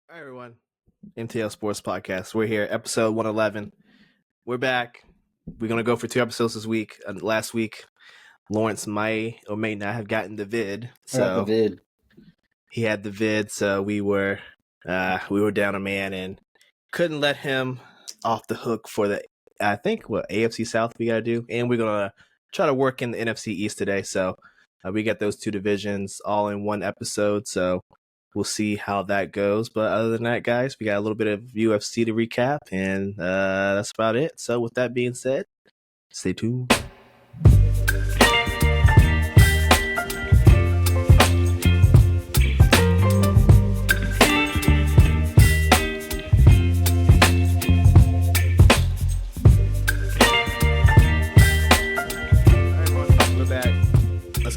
Hi, everyone. NTL Sports Podcast. We're here, episode 111. We're back. We're going to go for 2 episodes this week. Last week, Lawrence may or may not have gotten the vid. I got the vid. He had the vid, so we were down a man and couldn't let him off the hook for the, AFC South we got to do. And we're going to try to work in the NFC East today. So we got those 2 divisions all in one episode. So we'll see how that goes. But other than that, guys, we got a little bit of UFC to recap, and that's about it. So with that being said, stay tuned.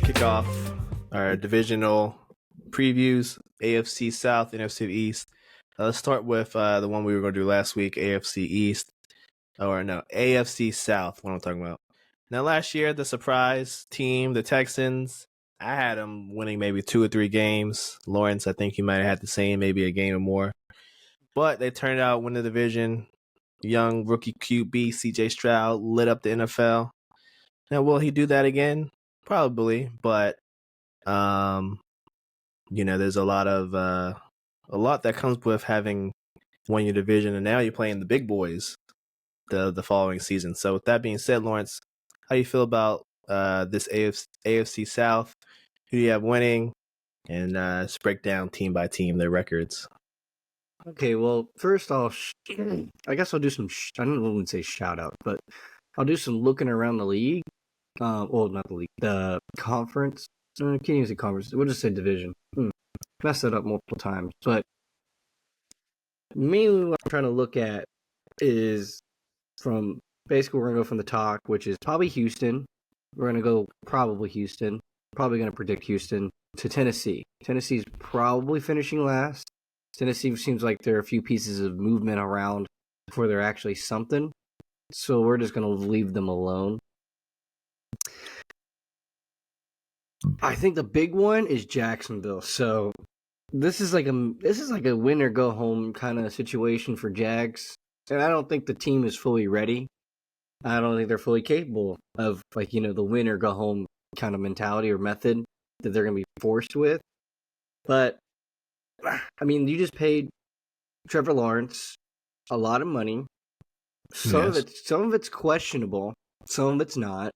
Kick off our divisional previews, AFC South, NFC East. Let's start with the one we were going to do last week, AFC East. AFC South, what I'm talking about. Now, last year, the surprise team, the Texans, I had them winning maybe 2 or 3 games. Lawrence, I think he might have had the same, maybe a game or more. But they turned out win the division. Young rookie QB, CJ Stroud, lit up the NFL. Now, will he do that again? Probably, but there's a lot that comes with having won your division, and now you're playing the big boys the following season. So with that being said, Lawrence, how do you feel about this AFC South? Who do you have winning? And let's break down team by team their records. Okay, well, first I guess I'll do some. I don't know if I would say shout out, but I'll do some looking around the league. Not the league, the conference. I can't even say conference. We'll just say division. Messed it up multiple times. But mainly what I'm trying to look at is we're going to go from the top, which is probably Houston. We're going to go probably Houston. Probably going to predict Houston to Tennessee. Tennessee's probably finishing last. Tennessee seems like there are a few pieces of movement around before they're actually something. So we're just going to leave them alone. I think the big one is Jacksonville. So this is like a win or go home kind of situation for Jags, and I don't think the team is fully ready. I don't think they're fully capable of the win or go home kind of mentality or method that they're going to be forced with. But I mean, you just paid Trevor Lawrence a lot of money. Some of it's questionable. Some of it's not.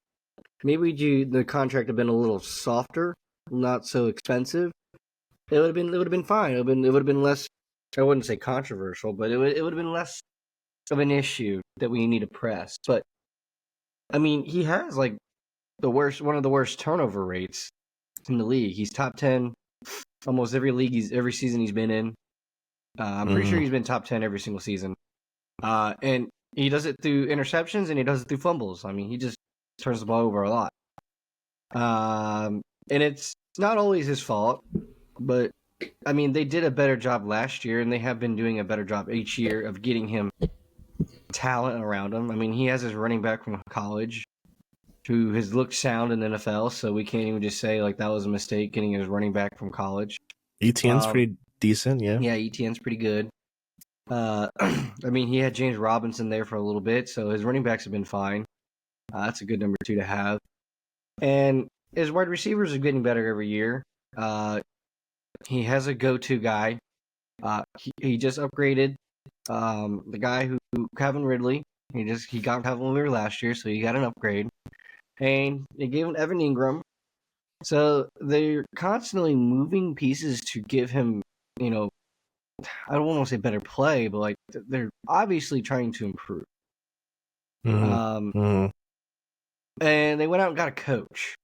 Maybe the contract have been a little softer, not so expensive. It would have been fine. It would have been less. I wouldn't say controversial, but it would have been less of an issue that we need to press. But I mean, he has one of the worst turnover rates in the league. He's top 10 almost every season he's been in. I'm pretty sure he's been top 10 every single season. And he does it through interceptions and he does it through fumbles. I mean, he just turns the ball over a lot. And it's not always his fault, but I mean, they did a better job last year and they have been doing a better job each year of getting him talent around him. I mean, he has his running back from college who has looked sound in the NFL, so we can't even just say that was a mistake getting his running back from college. ETN's pretty decent, yeah. Yeah, ETN's pretty good. I mean, he had James Robinson there for a little bit, so his running backs have been fine. That's a good number 2 to have. And his wide receivers are getting better every year. He has a go-to guy. He just upgraded the guy who Calvin Ridley. He got Calvin Ridley last year, so he got an upgrade. And they gave him Evan Ingram. So they're constantly moving pieces to give him, I don't want to say better play, but they're obviously trying to improve. And they went out and got a coach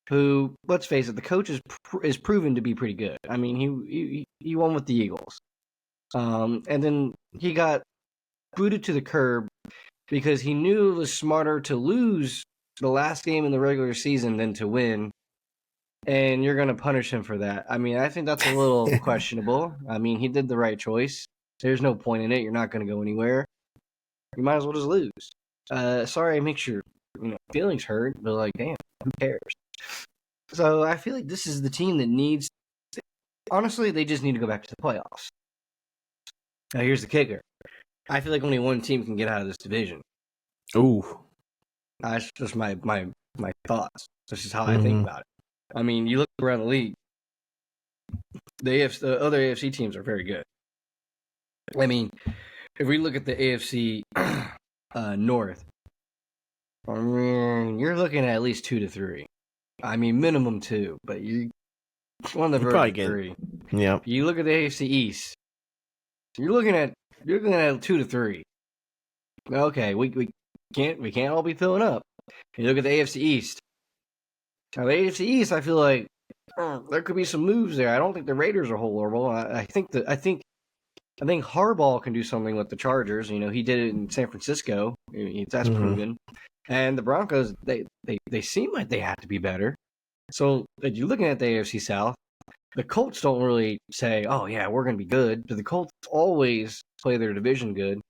who, let's face it, the coach is proven to be pretty good. I mean, he won with the Eagles. And then he got booted to the curb because he knew it was smarter to lose the last game in the regular season than to win. And you're going to punish him for that. I mean, I think that's a little questionable. I mean, he did the right choice. There's no point in it. You're not going to go anywhere. You might as well just lose. Sorry, it makes your feelings hurt, but damn, who cares? So I feel like this is the team that needs. Honestly, they just need to go back to the playoffs. Now, here's the kicker. I feel like only one team can get out of this division. Ooh. That's just my thoughts. This is how I think about it. I mean, you look around the league, the other AFC teams are very good. I mean, if we look at the AFC North, I mean, you're looking at least 2 to 3. I mean, minimum 2, but you're on the verge of 3. Yeah. You look at the AFC East, you're looking at 2 to 3. Okay, we can't all be filling up. You look at the AFC East. Now, the AFC East, I feel like there could be some moves there. I don't think the Raiders are horrible. I think Harbaugh can do something with the Chargers. You know, he did it in San Francisco. That's proven. And the Broncos, they seem like they have to be better. So if you're looking at the AFC South, the Colts don't really say, "Oh yeah, we're going to be good." But the Colts always play their division good.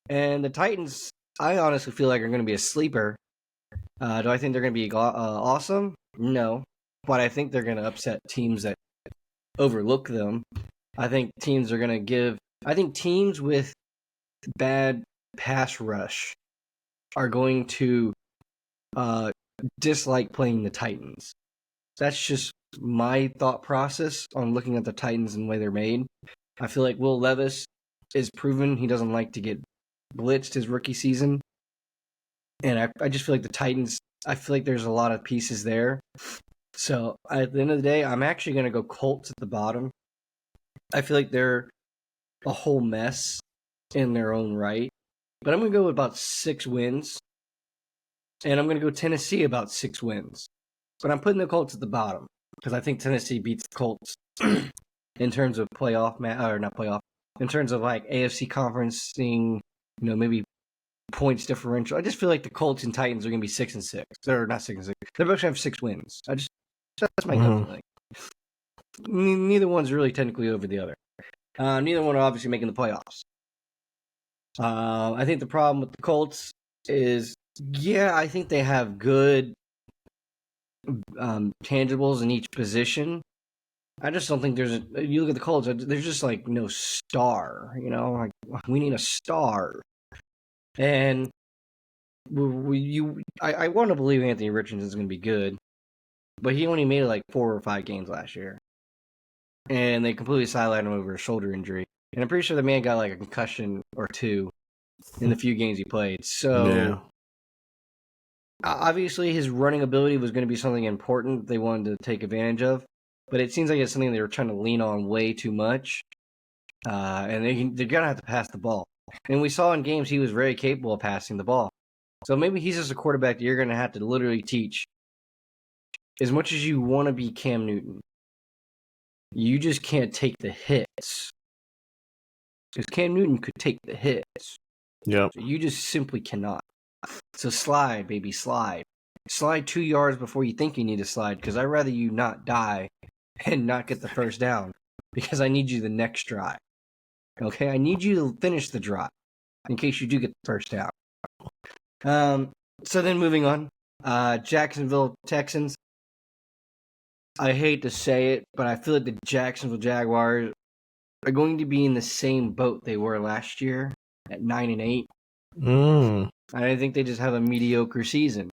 And the Titans, I honestly feel like are going to be a sleeper. Do I think they're going to be awesome? No. But I think they're going to upset teams that overlook them. I think teams are going to give... I think teams with bad pass rush are going to dislike playing the Titans. That's just my thought process on looking at the Titans and the way they're made. I feel like Will Levis is proven he doesn't like to get blitzed his rookie season. And I just feel like the Titans, I feel like there's a lot of pieces there. So at the end of the day, I'm actually going to go Colts at the bottom. I feel like they're a whole mess in their own right. But I'm going to go with about 6 wins. And I'm going to go Tennessee about 6 wins. But I'm putting the Colts at the bottom because I think Tennessee beats the Colts in terms of in terms of like AFC conferencing, maybe points differential. I just feel like the Colts and Titans are going to be 6-6. They're not 6-6. They're both going to have 6 wins. That's my gut feeling. Neither one's really technically over the other. Neither one are obviously making the playoffs. I think the problem with the Colts is, I think they have good tangibles in each position. I just don't think you look at the Colts, there's just like no star, like we need a star. And I want to believe Anthony Richardson's going to be good, but he only made like 4 or 5 games last year. And they completely sidelined him over a shoulder injury. And I'm pretty sure the man got like a concussion or 2 in the few games he played. So obviously his running ability was going to be something important they wanted to take advantage of. But it seems like it's something they were trying to lean on way too much. And they're going to have to pass the ball. And we saw in games he was very capable of passing the ball. So maybe he's just a quarterback that you're going to have to literally teach. As much as you want to be Cam Newton, you just can't take the hits. Because Cam Newton could take the hits. Yeah. So you just simply cannot. So slide, baby, slide. Slide 2 yards before you think you need to slide, because I'd rather you not die and not get the first down, because I need you the next drive. Okay, I need you to finish the drive in case you do get the first down. So then moving on, Jacksonville Texans. I hate to say it, but I feel like the Jacksonville Jaguars are going to be in the same boat they were last year at 9-8. I think they just have a mediocre season.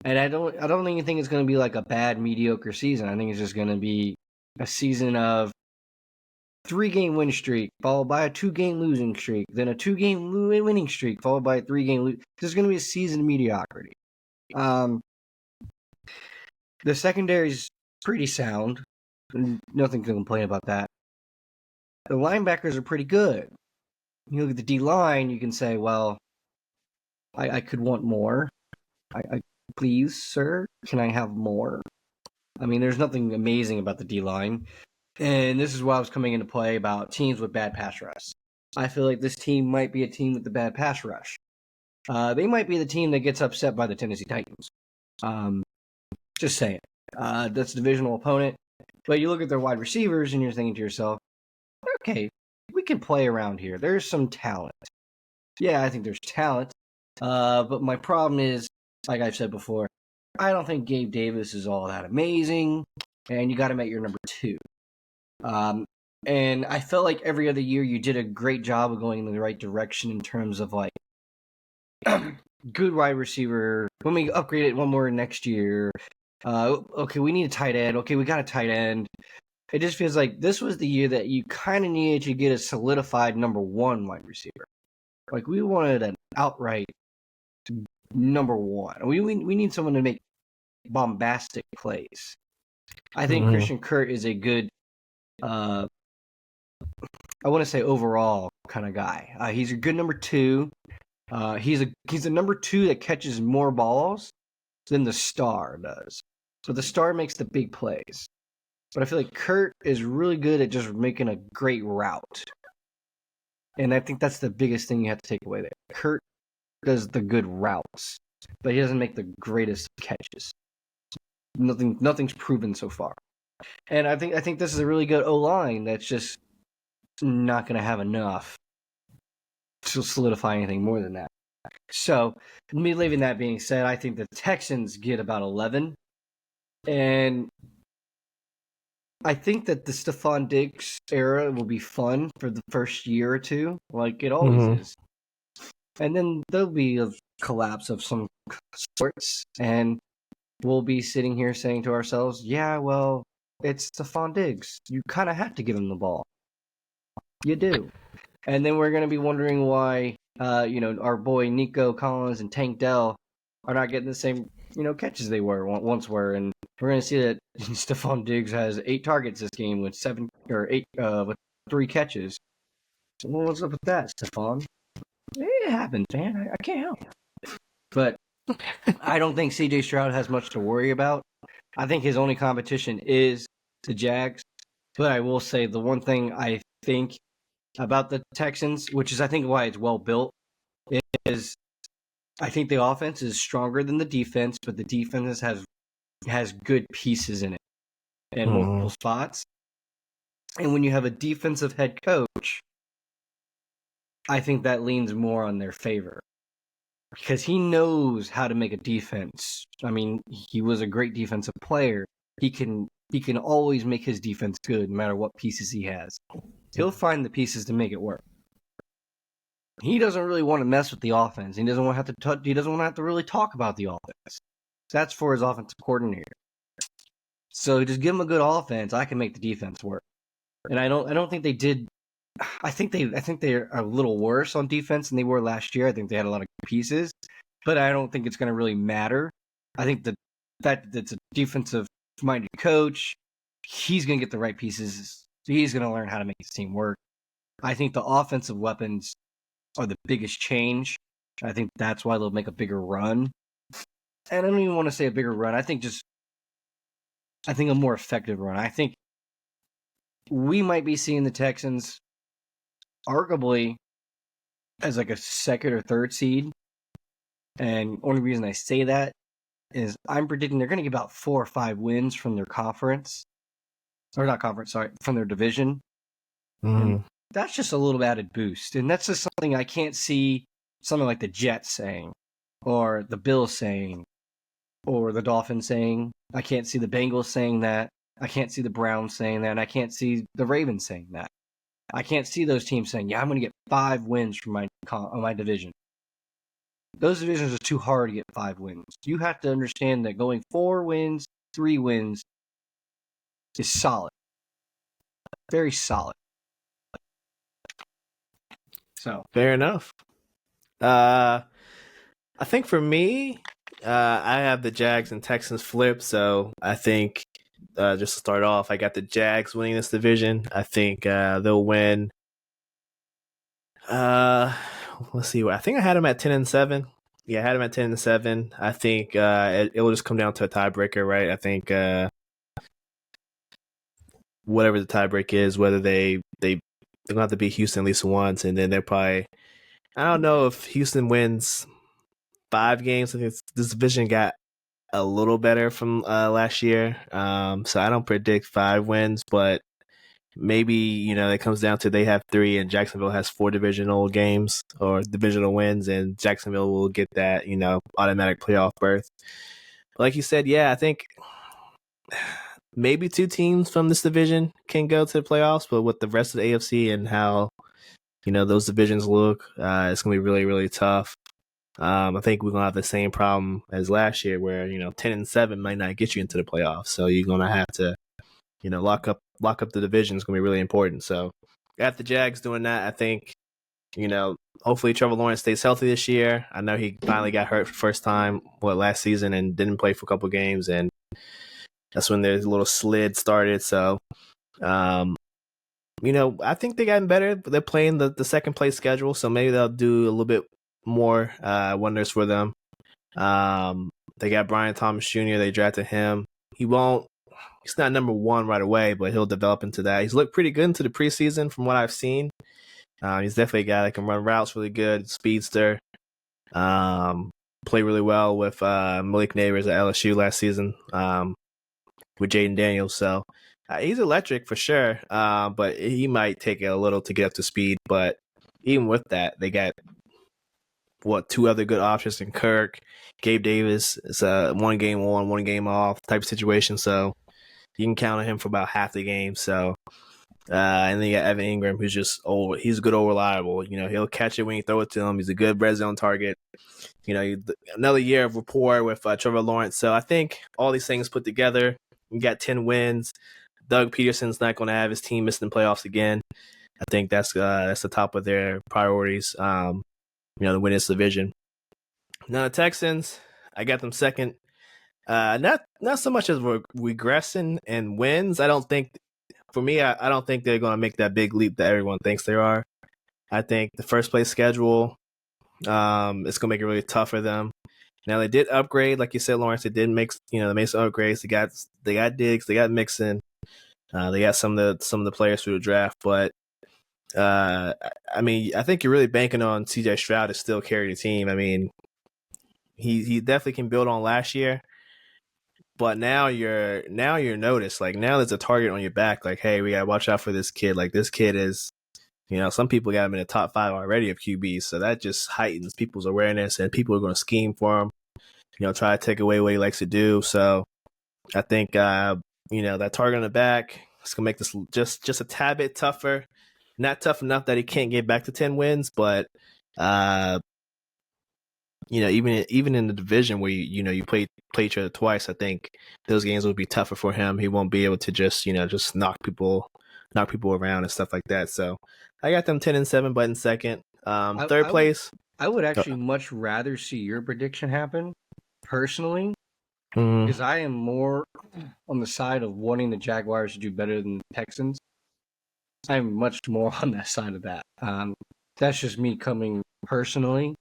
And I don't even think it's going to be like a bad mediocre season. I think it's just going to be a season of 3-game win streak followed by a 2-game losing streak, then a 2-game winning streak followed by a 3-game losing. There's going to be a season of mediocrity. The secondary's pretty sound. Nothing to complain about that. The linebackers are pretty good. You look at the D-line, you can say, well, I could want more. Please, sir, can I have more? I mean, there's nothing amazing about the D-line. And this is why I was coming into play about teams with bad pass rush. I feel like this team might be a team with the bad pass rush. They might be the team that gets upset by the Tennessee Titans. Just saying. That's a divisional opponent. But you look at their wide receivers and you're thinking to yourself, okay, we can play around here. There's some talent. Yeah, I think there's talent. But my problem is, like I've said before, I don't think Gabe Davis is all that amazing. And you got him at your number 2. And I felt like every other year you did a great job of going in the right direction in terms of like good wide receiver. When we upgrade it one more next year, okay, we need a tight end. Okay, we got a tight end. It just feels like this was the year that you kind of needed to get a solidified number one wide receiver. Like we wanted an outright number one. We need someone to make bombastic plays. I think Christian Kirk is a good, I want to say overall kind of guy. He's a good number two. He's a number two that catches more balls than the star does. So the star makes the big plays. But I feel like Kurt is really good at just making a great route. And I think that's the biggest thing you have to take away there. Kurt does the good routes, but he doesn't make the greatest catches. Nothing's proven so far. And I think this is a really good O-line that's just not going to have enough to solidify anything more than that. So, me leaving that being said, I think the Texans get about 11. And I think that the Stephon Diggs era will be fun for the first year or two, like it always is. And then there'll be a collapse of some sorts, and we'll be sitting here saying to ourselves, yeah, well, it's Stephon Diggs. You kind of have to give him the ball. You do. And then we're going to be wondering why, our boy Nico Collins and Tank Dell are not getting the same, catches they once were. And we're going to see that Stephon Diggs has 8 targets this game with 3 catches. So what's up with that, Stephon? It happens, man. I can't help it. But I don't think C.J. Stroud has much to worry about. I think his only competition is the Jags. But I will say the one thing I think about the Texans, which is I think why it's well built, is I think the offense is stronger than the defense, but the defense has good pieces in it and multiple spots. And when you have a defensive head coach, I think that leans more on their favor because he knows how to make a defense. I mean, he was a great defensive player. He can always make his defense good no matter what pieces he has. He'll find the pieces to make it work. He doesn't really want to mess with the offense. He doesn't want to have to really talk about the offense. That's for his offensive coordinator. So just give him a good offense. I can make the defense work. And I don't think they did. I think they're a little worse on defense than they were last year. I think they had a lot of pieces, but I don't think it's going to really matter. I think that it's a defensive-minded coach. He's going to get the right pieces. He's going to learn how to make his team work. I think the offensive weapons are the biggest change. I think that's why they'll make a bigger run. And I don't even want to say a bigger run. I think a more effective run. I think we might be seeing the Texans arguably as like a second or third seed. And only reason I say that is I'm predicting they're going to get about 4 or 5 wins from their conference. Or not conference, sorry, from their division. And that's just a little added boost. And that's just something I can't see something like the Jets saying, or the Bills saying, or the Dolphins saying. I can't see the Bengals saying that. I can't see the Browns saying that. And I can't see the Ravens saying that. I can't see those teams saying, yeah, I'm going to get 5 wins from my division. Those divisions are too hard to get 5 wins. You have to understand that going 4 wins, 3 wins is solid. Very solid. So fair enough. I think for me, I have the Jags and Texans flip. So I think just to start off, I got the Jags winning this division. I think they'll win. Let's see. I think I had them at 10-7. Yeah, I had them at 10-7. I think it will just come down to a tiebreaker, right? I think whatever the tiebreak is, whether they're going to have to beat Houston at least once, and then they're probably. I don't know if Houston wins 5 games. I think this division got a little better from last year. So I don't predict 5 wins, but maybe, it comes down to they have 3 and Jacksonville has 4 divisional games or divisional wins, and Jacksonville will get that, automatic playoff berth. Like you said, yeah, I think maybe 2 teams from this division can go to the playoffs, but with the rest of the AFC and how those divisions look, it's gonna be really, really tough. I think we're gonna have the same problem as last year, where 10-7 might not get you into the playoffs. So you're gonna have to lock up the division is gonna be really important. So got the Jags doing that. I think hopefully Trevor Lawrence stays healthy this year. I know he finally got hurt for the first time last season and didn't play for a couple games, and that's when there's a little slid started. So I think they gotten better. They're playing the second place schedule, so maybe they'll do a little bit more wonders for them. They got Brian Thomas Jr. They drafted him. He's not number 1 right away, but he'll develop into that. He's looked pretty good into the preseason from what I've seen. He's definitely a guy that can run routes really good, speedster. Play really well with Malik Neighbors at LSU last season with Jaden Daniels. So he's electric for sure, but he might take a little to get up to speed. But even with that, they got 2 other good options in Kirk, Gabe Davis. It's a 1 game on, 1 game off type of situation. So you can count on him for about half the game. So and then you got Evan Ingram, who's just old. He's good or reliable. He'll catch it when you throw it to him. He's a good red zone target. Another year of rapport with Trevor Lawrence. So I think all these things put together, you got 10 wins. Doug Peterson's not going to have his team missing the playoffs again. I think that's the top of their priorities. To win this division. Now the Texans, I got them second. Not so much as regressing and wins. I don't think. For me, I don't think they're going to make that big leap that everyone thinks they are. I think the first place schedule, it's going to make it really tough for them. Now they did upgrade, like you said, Lawrence. They did make they made some upgrades. They got Diggs, they got Mixon, they got some of the players through the draft. But I think you're really banking on CJ Stroud to still carry the team. I mean, he definitely can build on last year. But now you're noticed. Like, now there's a target on your back. Like, hey, we gotta watch out for this kid. Like, this kid is, some people got him in the top 5 already of QBs. So that just heightens people's awareness, and people are going to scheme for him. Try to take away what he likes to do. So I think that target on the back is gonna make this just a tad bit tougher. Not tough enough that he can't get back to 10 wins, but even in the division where you play each other twice, I think those games will be tougher for him. He won't be able to just knock people around and stuff like that. So I got them 10-7, but in second. Third place. I would actually much rather see your prediction happen personally, because I am more on the side of wanting the Jaguars to do better than the Texans. I'm much more on that side of that. That's just me coming personally.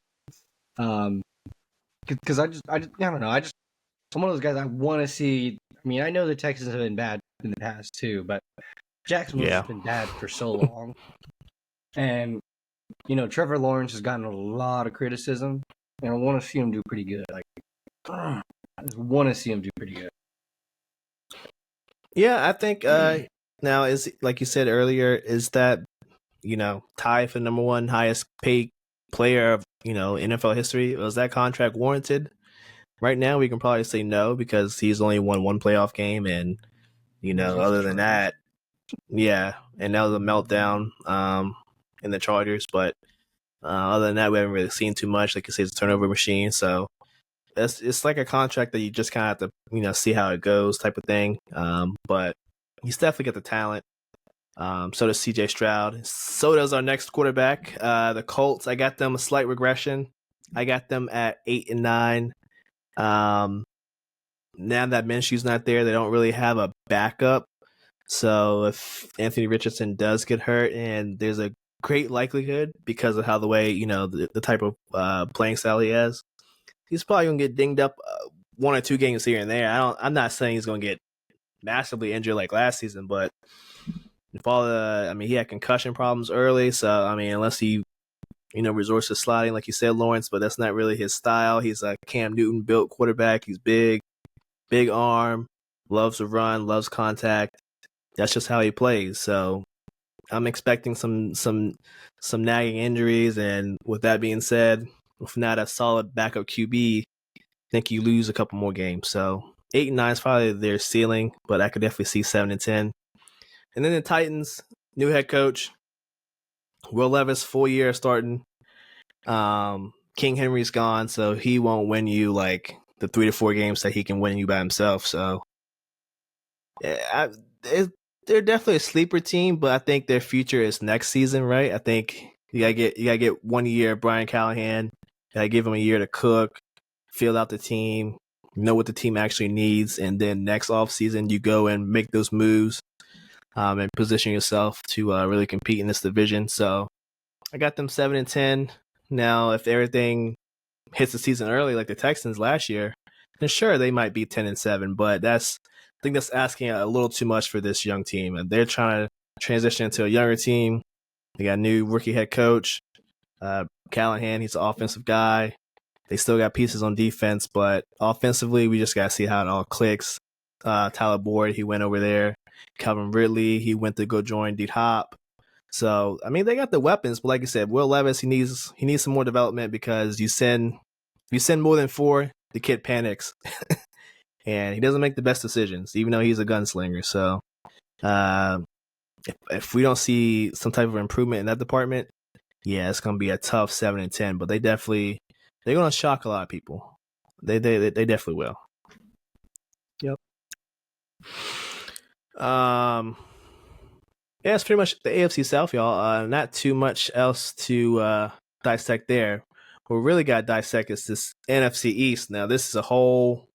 Because I don't know. I'm one of those guys I want to see. I mean, I know the Texans have been bad in the past too, but Jacksonville's has been bad for so long. And Trevor Lawrence has gotten a lot of criticism, and I want to see him do pretty good. Like, I just want to see him do pretty good. Yeah, I think now is, like you said earlier, is that tie for number 1 highest paid player of NFL history? Was that contract warranted? Right now, we can probably say no, because he's only won 1 playoff game, and other than that, and that was a meltdown in the Chargers. But other than that, we haven't really seen too much. Like you say, it's a turnover machine. So it's like a contract that you just kind of have to see how it goes, type of thing. But he's definitely got the talent. So does CJ Stroud. So does our next quarterback, the Colts. I got them a slight regression. I got them at 8-9. Now that Minshew's not there, they don't really have a backup. So if Anthony Richardson does get hurt, and there's a great likelihood because of how the way the type of playing style he has, he's probably gonna get dinged up 1 or 2 games here and there. I'm not saying he's gonna get massively injured like last season, but he had concussion problems early. So unless he resorts to sliding, like you said, Lawrence, but that's not really his style. He's a Cam Newton built quarterback. He's big arm, loves to run, loves contact. That's just how he plays. So I'm expecting some nagging injuries, and with that being said, if not a solid backup QB, I think you lose a couple more games. So 8-9 is probably their ceiling, but I could definitely see 7-10. And then the Titans, new head coach, Will Levis, full year starting. King Henry's gone, so he won't win you like the 3 to 4 games that he can win you by himself. So yeah, they're definitely a sleeper team, but I think their future is next season, right? I think you gotta get 1 year Brian Callahan, you gotta give him a year to cook, feel out the team, know what the team actually needs, and then next offseason you go and make those moves and position yourself to really compete in this division. So I got them 7-10. Now, if everything hits the season early like the Texans last year, then sure they might be 10-7. But I think that's asking a little too much for this young team, and they're trying to transition into a younger team. They got a new rookie head coach, Callahan. He's an offensive guy. They still got pieces on defense, but offensively, we just got to see how it all clicks. Tyler Boyd, he went over there. Calvin Ridley, he went to go join D Hop. So, I mean, they got the weapons, but like you said, Will Levis, he needs some more development because you send more than 4, the kid panics, and he doesn't make the best decisions, even though he's a gunslinger. So, if we don't see some type of improvement in that department, yeah, it's gonna be a tough 7-10. But they're gonna shock a lot of people. They definitely will. Yep. Yeah, it's pretty much the AFC South, y'all. Not too much else to dissect there. What we really got to dissect is this NFC East. Now, this is a whole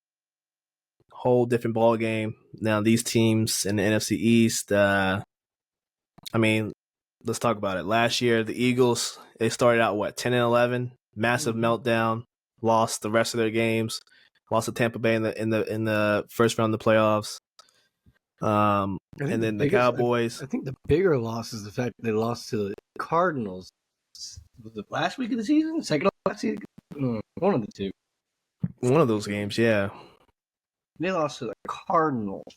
different ball game. Now, these teams in the NFC East, I mean, let's talk about it. Last year, the Eagles, they started out 10-11, massive meltdown, lost the rest of their games, lost to Tampa Bay in the first round of the playoffs. And then the Cowboys. I think the bigger loss is the fact that they lost to the Cardinals. Was it last week of the season? Second last season? One of the two. One of those games, yeah. They lost to the Cardinals.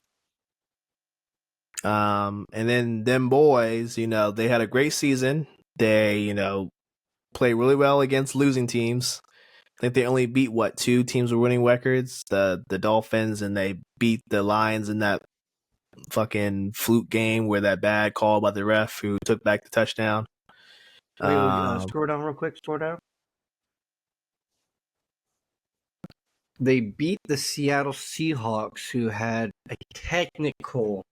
And then them boys, they had a great season. They, play really well against losing teams. I think they only beat 2 teams with winning records, the Dolphins, and they beat the Lions in that fucking fluke game where that bad call by the ref who took back the touchdown. Wait, scroll down real quick. Scroll down. They beat the Seattle Seahawks, who had a technical.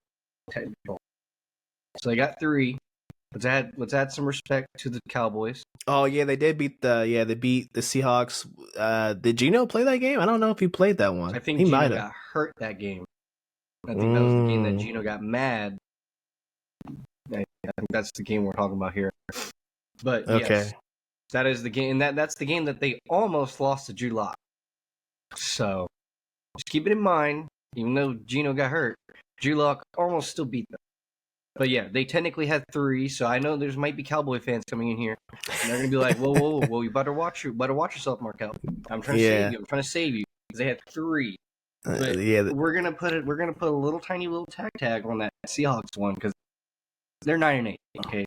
So they got 3. Let's add some respect to the Cowboys. Oh yeah, they did beat the Seahawks. Did Geno play that game? I don't know if he played that one. I think he Geno got hurt that game. I think that was the game that Geno got mad. I think that's the game we're talking about here. But okay. Yes, that is the game. That's the game that they almost lost to Drew Lock. So just keep it in mind. Even though Geno got hurt, Drew Lock almost still beat them. But yeah, they technically had 3. So I know there might be Cowboy fans coming in here, and they're gonna be like, "Whoa! You better watch yourself, Markel. I'm trying to save you. I'm trying to save you because they had 3." But we're gonna put a little tiny tag on that Seahawks one because they're 9-8. Okay,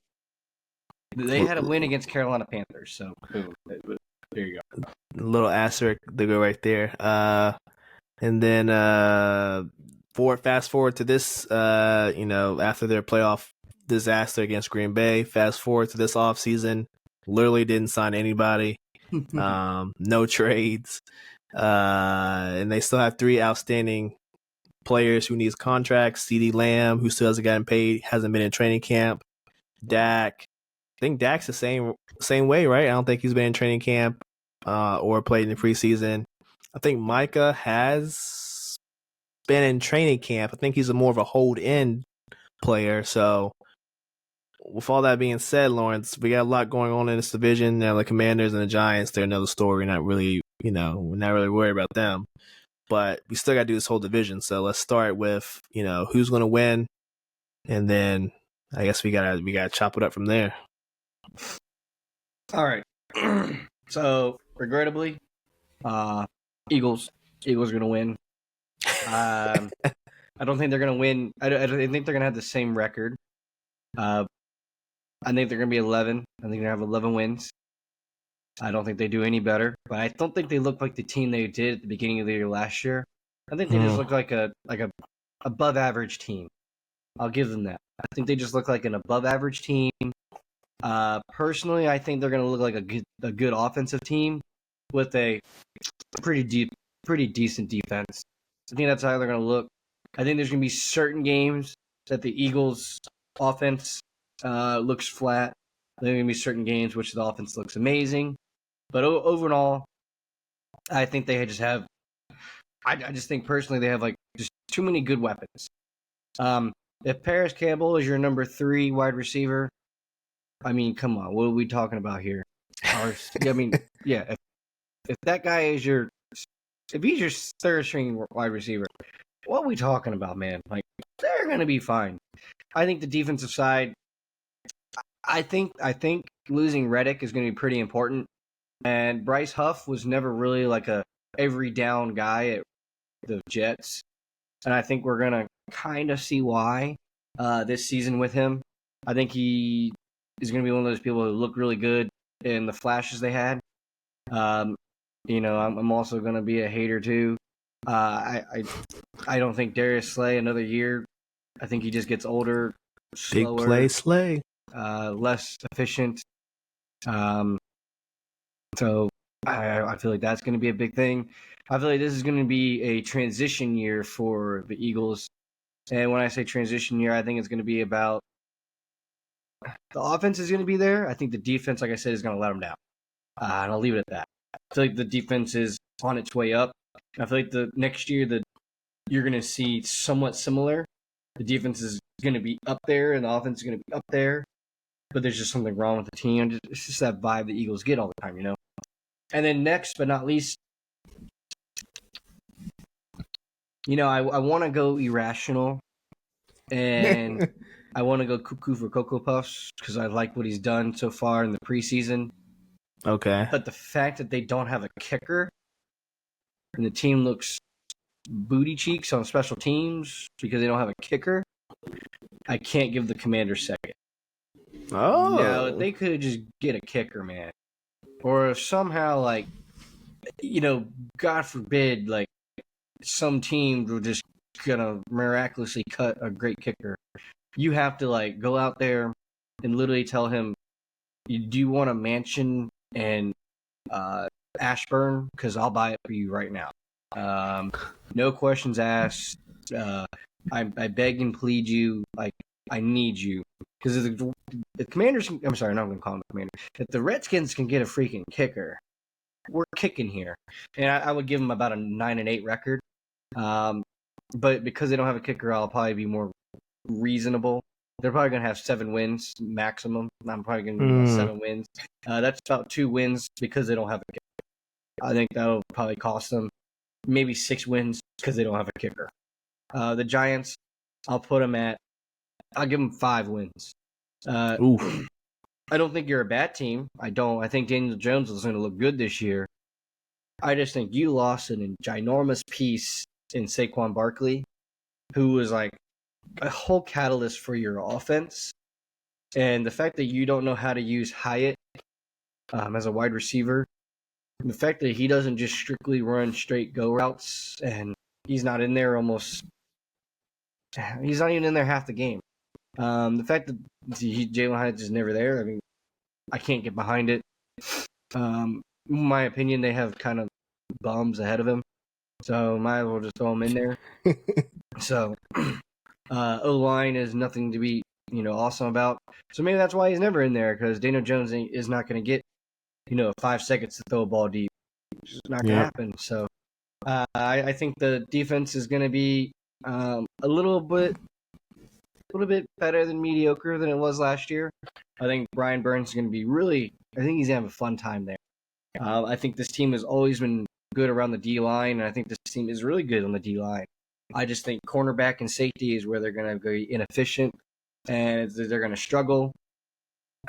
they had a win against Carolina Panthers, so boom, there you go. A little asterisk to go right there. And then fast forward to this, after their playoff disaster against Green Bay. Fast forward to this offseason, literally didn't sign anybody, no trades. And they still have 3 outstanding players who needs contracts. CeeDee Lamb, who still hasn't gotten paid, hasn't been in training camp. Dak, I think Dak's the same way, right? I don't think he's been in training camp or played in the preseason. I think Micah has been in training camp. I think he's more of a hold-in player. So with all that being said, Lawrence, we got a lot going on in this division. Now the Commanders and the Giants, they're another story. We're not really worried about them. But we still got to do this whole division. So let's start with, who's going to win. And then I guess we gotta chop it up from there. All right. So regrettably, Eagles are going to win. I don't think they're going to win. I think they're going to have the same record. I think they're going to be 11. I think they're going to have 11 wins. I don't think they do any better, but I don't think they look like the team they did at the beginning of the year last year. I think they just look like a above average team. I'll give them that. I think they just look like an above average team. Personally, I think they're going to look like a good offensive team with a pretty decent defense. I think that's how they're going to look. I think there's going to be certain games that the Eagles' offense looks flat. There are going to be certain games which the offense looks amazing. But overall, I think they just have. I just think personally they have like just too many good weapons. If Paris Campbell is your number 3 wide receiver, I mean, come on, what are we talking about here? I mean, yeah, if that guy is if he's your third string wide receiver, what are we talking about, man? Like, they're gonna be fine. I think the defensive side, I think losing Reddick is gonna be pretty important. And Bryce Huff was never really like a every down guy at the Jets, and I think we're gonna kind of see why this season with him. I think he is gonna be one of those people who look really good in the flashes they had. I'm also gonna be a hater too. I don't think Darius Slay another year. I think he just gets older, slower, big play Slay, less efficient. So I feel like that's going to be a big thing. I feel like this is going to be a transition year for the Eagles. And when I say transition year, I think it's going to be about the offense is going to be there. I think the defense, like I said, is going to let them down. And I'll leave it at that. I feel like the defense is on its way up. I feel like the next year that you're going to see somewhat similar. The defense is going to be up there and the offense is going to be up there. But there's just something wrong with the team. It's just that vibe the Eagles get all the time, you know? And then next but not least, I want to go irrational, and I want to go cuckoo for Cocoa Puffs because I like what he's done so far in the preseason. Okay. But the fact that they don't have a kicker and the team looks booty cheeks on special teams because they don't have a kicker, I can't give the Commanders second. Oh. Now, if they could just get a kicker, man. Or if somehow, like, God forbid, like, some team will just gonna miraculously cut a great kicker. You have to, like, go out there and literally tell him, do you want a mansion and Ashburn? Because I'll buy it for you right now. No questions asked. I beg and plead you. Like, I need you. Because the Commanders, I'm sorry, I'm not going to call them the Commanders. If the Redskins can get a freaking kicker, we're kicking here. And I would give them about a 9-8 record. But because they don't have a kicker, I'll probably be more reasonable. They're probably going to have 7 wins maximum. I'm probably going to do 7 wins. That's about 2 wins because they don't have a kicker. I think that'll probably cost them maybe 6 wins because they don't have a kicker. The Giants, I'll give them 5 wins. Oof. I don't think you're a bad team. I don't. I think Daniel Jones is going to look good this year. I just think you lost an ginormous piece in Saquon Barkley, who was like a whole catalyst for your offense. And the fact that you don't know how to use Hyatt as a wide receiver, the fact that he doesn't just strictly run straight go routes, and he's not in there he's not even in there half the game. The fact that Jalen Hyatt is never there, I mean, I can't get behind it. In my opinion, they have kind of bums ahead of him, so might as well just throw him in there. So, O-line is nothing to be, awesome about. So maybe that's why he's never in there, because Daniel Jones is not going to get, 5 seconds to throw a ball deep. It's just not going to happen. So, I think the defense is going to be a little bit better than mediocre than it was last year. I think Brian Burns is going to be I think he's going to have a fun time there. I think this team has always been good around the D-line, and I think this team is really good on the D-line. I just think cornerback and safety is where they're going to be inefficient, and they're going to struggle.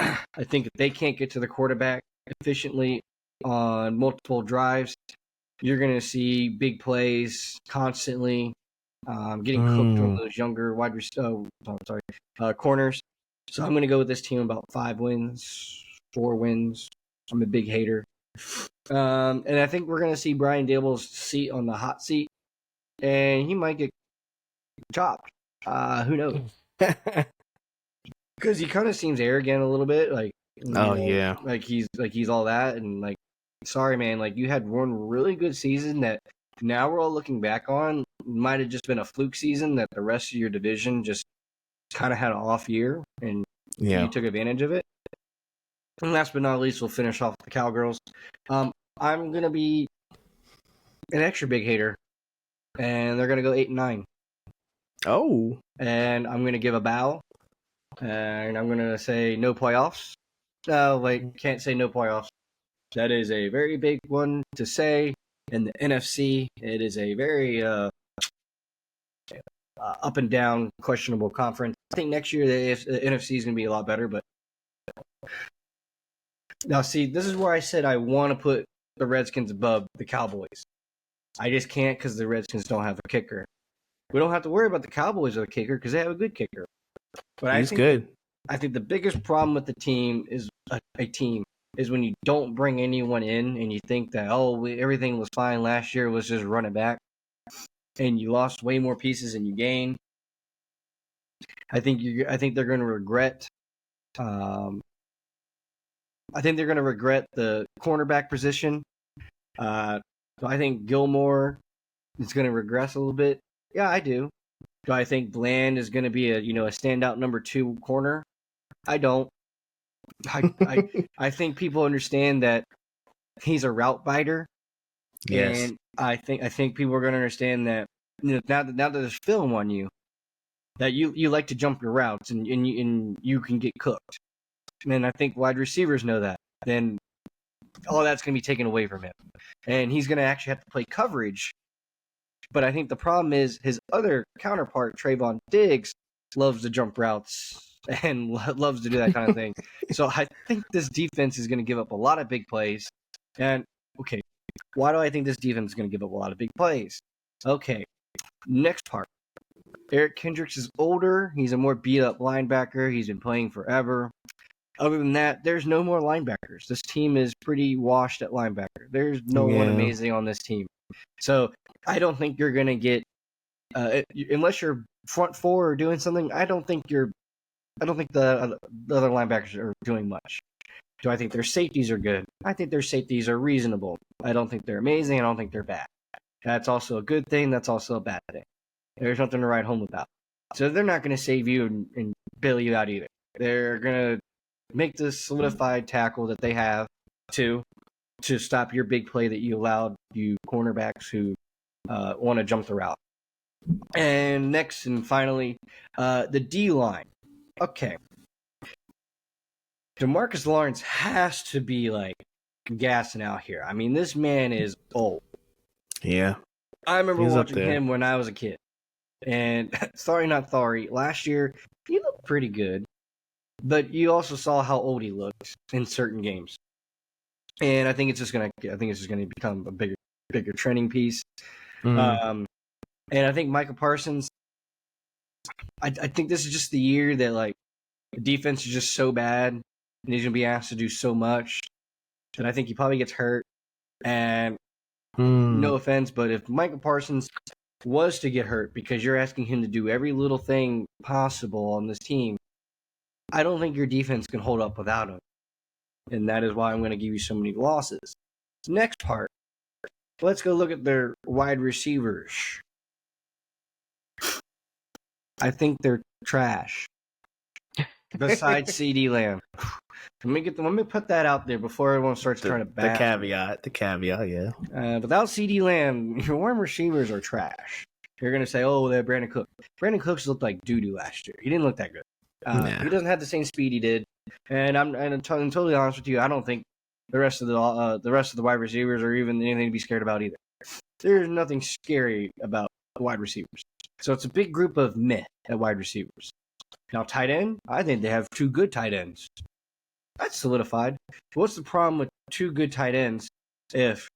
I think if they can't get to the quarterback efficiently on multiple drives, you're going to see big plays constantly. Getting cooked on those younger corners. So I'm going to go with this team about 5 wins, 4 wins. I'm a big hater. And I think we're going to see Brian Daboll's seat on the hot seat. and he might get chopped. Who knows? Because he kind of seems arrogant a little bit, like yeah. like he's all that, and like, sorry man, like you had one really good season that now we're all looking back on might have just been a fluke season that the rest of your division just kind of had an off year, and you took advantage of it. And last but not least, we'll finish off the Cowgirls. I'm gonna be an extra big hater, and they're gonna go 8-9. Oh, And I'm gonna give a bow, and I'm gonna say no playoffs. No, wait, can't say no playoffs. That is a very big one to say. In the NFC, it is a very up and down, questionable conference. I think next year the NFC is going to be a lot better. But now, see, this is where I said I want to put the Redskins above the Cowboys. I just can't because the Redskins don't have a kicker. We don't have to worry about the Cowboys or the kicker because they have a good kicker. But he's good. I think the biggest problem with the team is is when you don't bring anyone in and you think that everything was fine last year, let's just run it back, and you lost way more pieces than you gained. I think they're going to regret. I think they're going to regret the cornerback position. So I think Gilmore is going to regress a little bit. Yeah, I do. Do I think Bland is going to be a standout number 2 corner? I don't. I think people understand that he's a route biter. Yes. And I think people are going to understand that now that there's film on you, that you like to jump your routes and you can get cooked. And I think wide receivers know that. Then all that's going to be taken away from him. And he's going to actually have to play coverage. But I think the problem is his other counterpart, Trayvon Diggs, loves to jump routes and loves to do that kind of thing. So I think this defense is going to give up a lot of big plays. And, okay, why do I think this defense is going to give up a lot of big plays? Okay, next part. Eric Kendricks is older. He's a more beat-up linebacker. He's been playing forever. Other than that, there's no more linebackers. This team is pretty washed at linebacker. There's no one amazing on this team. So I don't think you're going to get unless you're front four or doing something. I don't think the other linebackers are doing much. Do I think their safeties are good? I think their safeties are reasonable. I don't think they're amazing. I don't think they're bad. That's also a good thing. That's also a bad thing. There's nothing to write home about. So they're not going to save you and bail you out either. They're going to make the solidified tackle that they have to stop your big play that you allowed you cornerbacks who want to jump the route. And next and finally, the D-line. Okay. DeMarcus Lawrence has to be like gassing out here. I mean, this man is old. Yeah. I remember watching him when I was a kid. And last year he looked pretty good. But you also saw how old he looked in certain games. And I think it's just gonna become a bigger trending piece. Mm-hmm. And I think Michael Parsons, I think this is just the year that like the defense is just so bad and he's gonna be asked to do so much that I think he probably gets hurt. And no offense, but if Michael Parsons was to get hurt because you're asking him to do every little thing possible on this team, I don't think your defense can hold up without him. And that is why I'm going to give you so many losses. Next part. Let's go look at their wide receivers. I think they're trash. Besides CD Lamb. Let me put that out there before everyone starts trying to back. The caveat, yeah. Without CD Lamb, your wide receivers are trash. You're going to say, oh, they're Brandon Cooks. Brandon Cooks looked like doo-doo last year. He didn't look that good. He doesn't have the same speed he did. And I'm totally honest with you. I don't think the rest of the wide receivers are even anything to be scared about either. There's nothing scary about the wide receivers. So it's a big group of meh at wide receivers. Now tight end, I think they have 2 good tight ends. That's solidified. What's the problem with 2 good tight ends if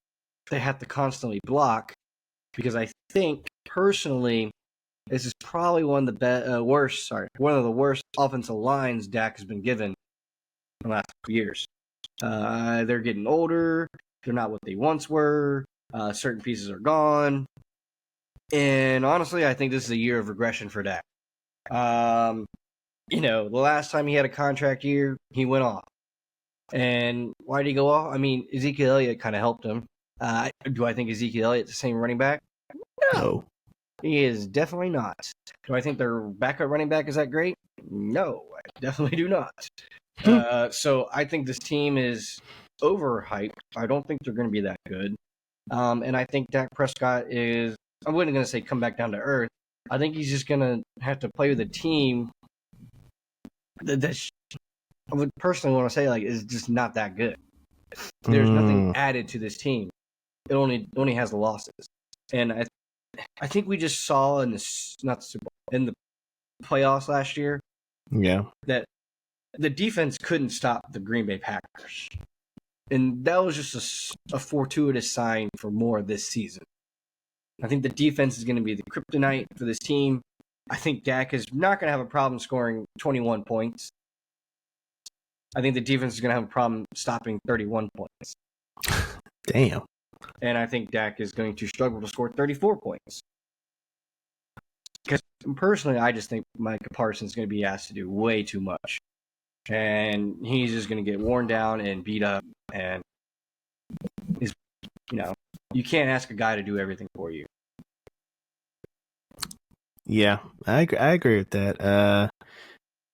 they have to constantly block? Because I think personally, this is probably one of the worst offensive lines Dak has been given in the last few years. They're getting older. They're not what they once were. Certain pieces are gone. And honestly, I think this is a year of regression for Dak. The last time he had a contract year, he went off. And why did he go off? I mean, Ezekiel Elliott kind of helped him. Do I think Ezekiel Elliott's the same running back? No. He is definitely not. Do I think their backup running back is that great? No, I definitely do not. So I think this team is overhyped. I don't think they're going to be that good. And I think Dak Prescott is, I wasn't going to say come back down to earth. I think he's just going to have to play with a team that I would personally want to say is just not that good. There's nothing added to this team. It only has the losses. And I think we just saw in the Super Bowl, in the playoffs last year, that the defense couldn't stop the Green Bay Packers. And that was just a fortuitous sign for more this season. I think the defense is going to be the kryptonite for this team. I think Dak is not going to have a problem scoring 21 points. I think the defense is going to have a problem stopping 31 points. Damn. And I think Dak is going to struggle to score 34 points. Because personally, I just think Micah Parsons is going to be asked to do way too much. And he's just going to get worn down and beat up. And, you can't ask a guy to do everything for you. Yeah, I agree with that.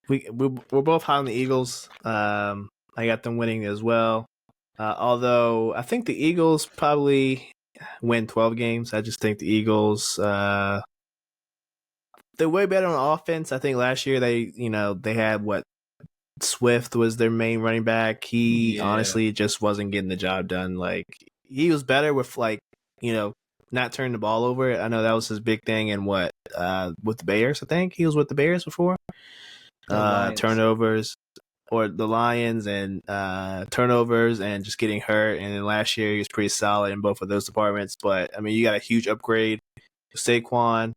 We're both high on the Eagles. I got them winning as well. Although I think the Eagles probably win 12 games. I just think the Eagles they're way better on offense. I think last year they had Swift was their main running back. He honestly just wasn't getting the job done. He was better with not turning the ball over. I know that was his big thing. And with the Bears, I think he was with the Bears before. Turnovers or the Lions and turnovers and just getting hurt. And then last year he was pretty solid in both of those departments. But I mean, you got a huge upgrade with Saquon.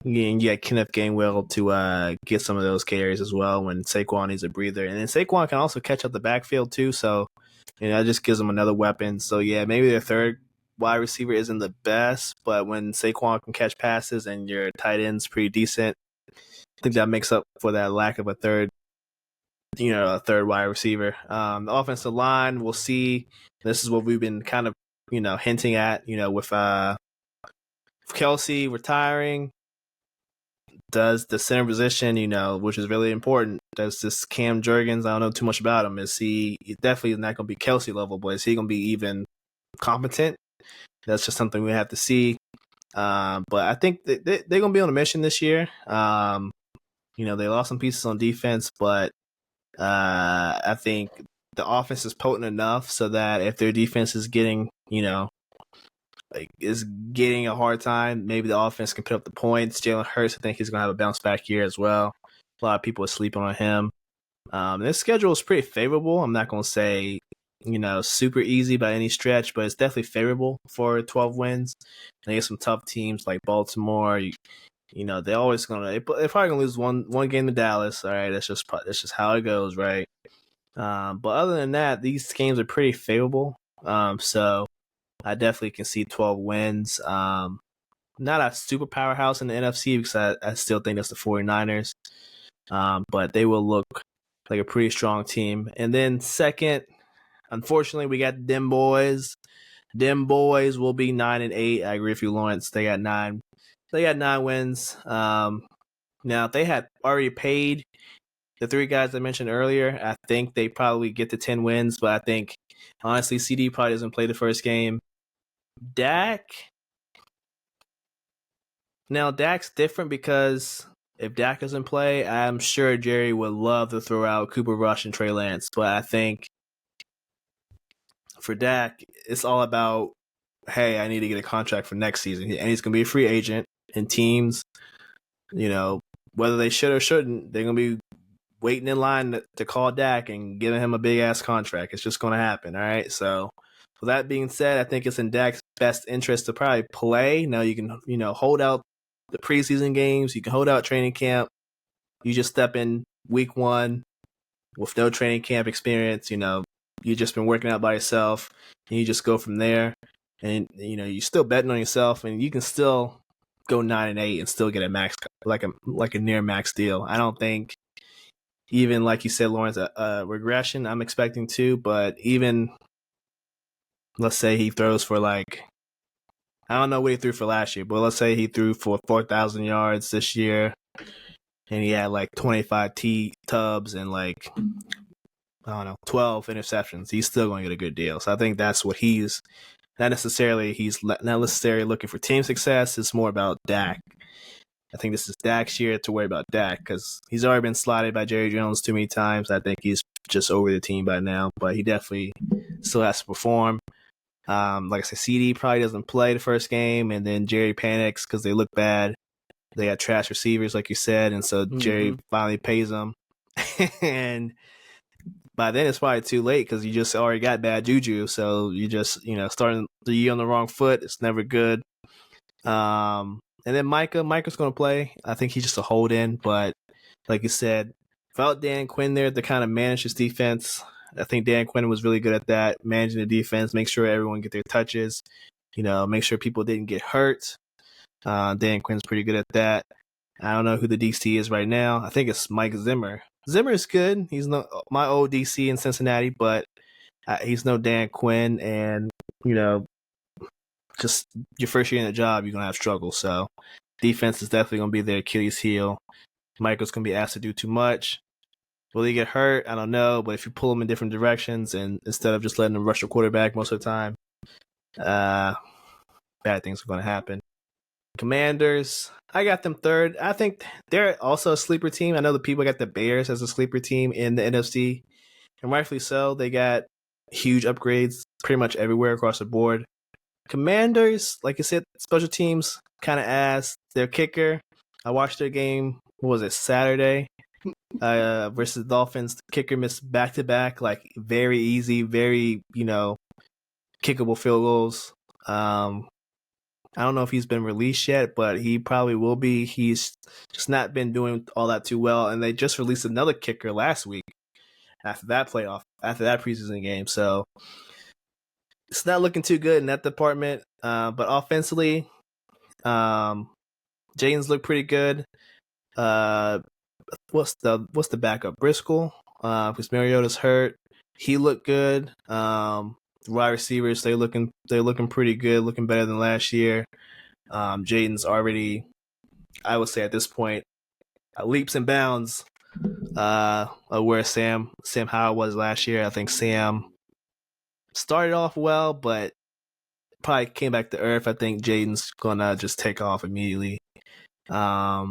You got Kenneth Gainwell to get some of those carries as well when Saquon needs a breather. And then Saquon can also catch up the backfield too. So, that just gives them another weapon. So, yeah, maybe their third wide receiver isn't the best, but when Saquon can catch passes and your tight end's pretty decent, I think that makes up for that lack of a third wide receiver. The offensive line, we'll see. This is what we've been kind of, hinting at, with Kelsey retiring. Does the center position, which is really important, does this Cam Jurgens, I don't know too much about him. He definitely is not going to be Kelsey level, but is he going to be even competent? That's just something we have to see. But I think they're going to be on a mission this year. They lost some pieces on defense, but I think the offense is potent enough so that if their defense is getting, is getting a hard time, maybe the offense can put up the points. Jalen Hurts, I think he's going to have a bounce back year as well. A lot of people are sleeping on him. This schedule is pretty favorable. I'm not going to say, super easy by any stretch, but it's definitely favorable for 12 wins. They get some tough teams like Baltimore. They're always they're probably going to lose one game to Dallas. All right, that's just how it goes, right? But other than that, these games are pretty favorable. So I definitely can see 12 wins. Not a super powerhouse in the NFC because I still think that's the 49ers. But they will look like a pretty strong team. And then second, unfortunately, we got them boys. Them boys will be 9-8. I agree with you, Lawrence. They got 9. They got 9 wins. Now, if they had already paid the 3 guys I mentioned earlier, I think they probably get to 10 wins. But I think, honestly, CD probably doesn't play the first game. Dak's different because if Dak doesn't play, I'm sure Jerry would love to throw out Cooper Rush and Trey Lance. But I think for Dak, it's all about, hey, I need to get a contract for next season. And he's going to be a free agent. And teams, whether they should or shouldn't, they're going to be waiting in line to call Dak and giving him a big-ass contract. It's just going to happen, all right? So, with that being said, I think it's in Dak's best interest to probably play. Now, you can, hold out the preseason games. You can hold out training camp. You just step in week 1 with no training camp experience. You've just been working out by yourself, and you just go from there. And, you're still betting on yourself, and you can still go 9-8 and still get a max, like a near max deal. I don't think, even like you said, Lawrence, regression I'm expecting too, but even let's say he throws for like, I don't know what he threw for last year, but let's say he threw for 4,000 yards this year and he had like 25 tubs and like, I don't know, 12 interceptions. He's still going to get a good deal. So I think that's what he's not necessarily looking for team success. It's more about Dak. I think this is Dak's year to worry about Dak because he's already been slotted by Jerry Jones too many times. I think he's just over the team by now, but he definitely still has to perform. Like I said, CD probably doesn't play the first game, and then Jerry panics because they look bad. They got trash receivers, like you said, and so Jerry finally pays them. And by then it's probably too late because you just already got bad juju. So you just, starting the year on the wrong foot. It's never good. And then Micah's going to play. I think he's just a hold in, but like you said, without Dan Quinn there to kind of manage his defense, I think Dan Quinn was really good at that, managing the defense, make sure everyone get their touches, make sure people didn't get hurt. Dan Quinn's pretty good at that. I don't know who the DC is right now. I think it's Mike Zimmer. Zimmer is good. He's my old DC in Cincinnati, but he's no Dan Quinn. And, just your first year in the job, you're going to have struggles. So defense is definitely going to be their Achilles heel. Michael's going to be asked to do too much. Will he get hurt? I don't know. But if you pull him in different directions and instead of just letting him rush the quarterback most of the time, bad things are going to happen. Commanders, I got them third. I think they're also a sleeper team. I know the people got the Bears as a sleeper team in the NFC, and rightfully so. They got huge upgrades pretty much everywhere across the board. Commanders, like you said, special teams kind of ass. Their kicker, I watched their game, what was it, Saturday versus the Dolphins. The kicker missed back-to-back, like very easy, very, kickable field goals. I don't know if he's been released yet, but he probably will be. He's just not been doing all that too well. And they just released another kicker last week after that preseason game. So it's not looking too good in that department. But offensively, Jaden's looked pretty good. What's the backup? Briscoe, because Mariota's hurt. He looked good. Wide receivers, they're looking pretty good, looking better than last year. Jaden's already, I would say at this point, leaps and bounds where Sam Howell was last year. I think Sam started off well, but probably came back to earth. I think Jaden's gonna just take off immediately. I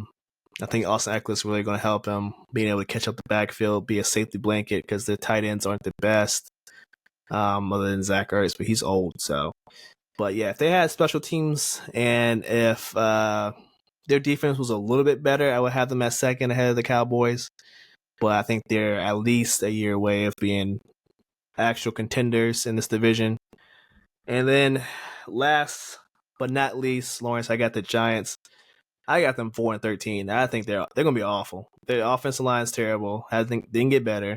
think Austin Eckler's really gonna help him being able to catch up the backfield, be a safety blanket because their tight ends aren't the best. Other than Zach Ertz, but he's old. So, but yeah, if they had special teams and if their defense was a little bit better, I would have them at second ahead of the Cowboys. But I think they're at least a year away of being actual contenders in this division. And then last but not least, Lawrence, I got the Giants. I got them 4-13. I think they're gonna be awful. Their offensive line is terrible. I think they can get better.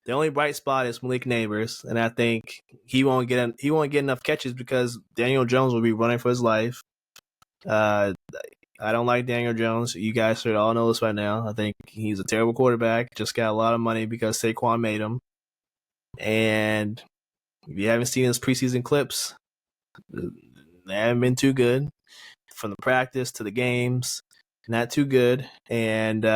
The only bright spot is Malik Neighbors, and I think he won't get enough catches because Daniel Jones will be running for his life. I don't like Daniel Jones. You guys should all know this by now. I think he's a terrible quarterback. Just got a lot of money because Saquon made him. And if you haven't seen his preseason clips, they haven't been too good. From the practice to the games, not too good. And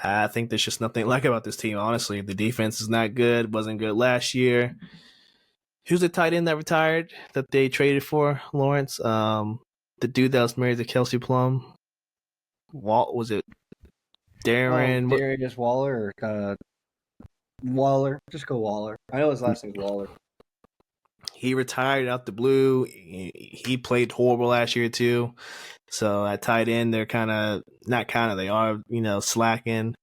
I think there's just nothing like about this team, honestly. The defense is not good. Wasn't good last year. Who's the tight end that retired that they traded for, Lawrence? The dude that was married to Kelsey Plum. Was it Darren? Darius Waller or Waller. Just go Waller. I know his last name's Waller. He retired out the blue. He played horrible last year too. So at tight end, they're they are, slacking.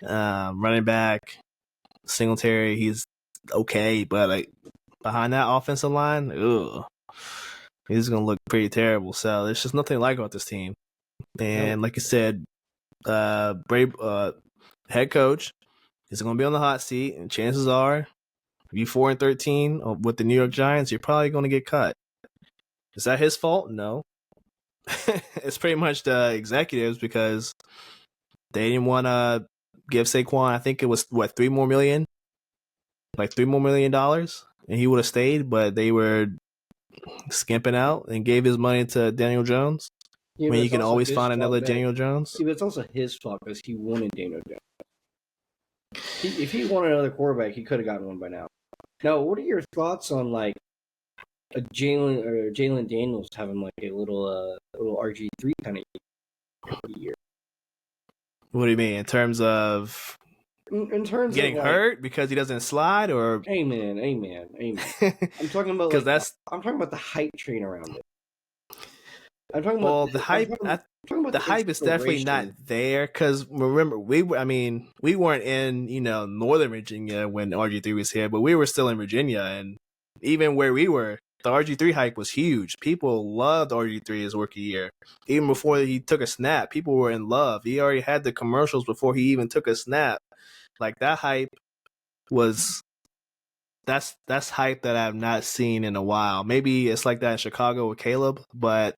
Running back, Singletary, he's okay, but like behind that offensive line, he's gonna look pretty terrible. So there's just nothing like about this team. And like you said, Brave head coach is gonna be on the hot seat, and chances are, if you 4-13 with the New York Giants, you're probably gonna get cut. Is that his fault? No. it's pretty much the executives because they didn't want to give Saquon. I think it was what $3 more million, like $3 more million, and he would have stayed, but they were skimping out and gave his money to Daniel Jones. Yeah, I but mean, you it's can also always his find fault another that Daniel Jones. yeah, but it's also his fault because he wanted Daniel Jones. If he wanted another quarterback, he could have gotten one by now. Now, what are your thoughts on like a Jalen Daniels having like a little RG3 kind of year? What do you mean in terms of In terms getting of like, hurt because he doesn't slide, or amen. I'm talking about because like I'm talking about the hype train around it. I'm talking about well, the hype. I'm talking about The hype is definitely not inspiration. there because remember we weren't in Northern Virginia when RG3 was here, but we were still in Virginia, and even where we were, the RG3 hype was huge. People loved RG3 his rookie year. Even before he took a snap, people were in love. He already had the commercials before he even took a snap. Like that hype was that's hype that I've not seen in a while. Maybe it's like that in Chicago with Caleb, but